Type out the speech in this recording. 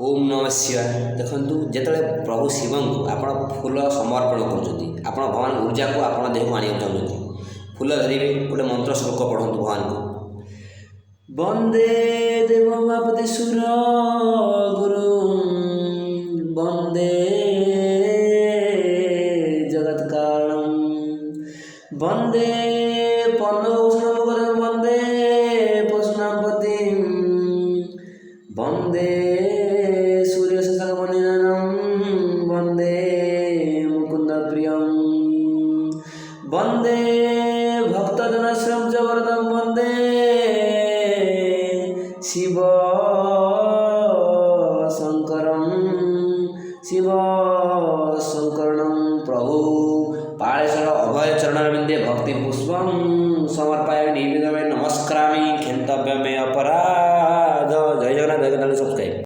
ओम नमः शिवाय। देखु जिते प्रभु शिव को आप फूल समर्पण कर भगवान ऊर्जा को आप देह को आने चाहते फूल धरवे गोटे मंत्र श्लोक पढ़ु भगवान को वंदे देवमापति सुर गुरु वंदे जगत कारण वंदे पन्नभूषण वंदे पशुनापति वंदे वंदे मुकुंद प्रियम वंदे भक्तजनश्रम जबरदम वंदे शिव शंकरम शिव शंकरणम प्रभु पाड़ेश्वर अभय चरण बिंदे भक्ति पुष्पम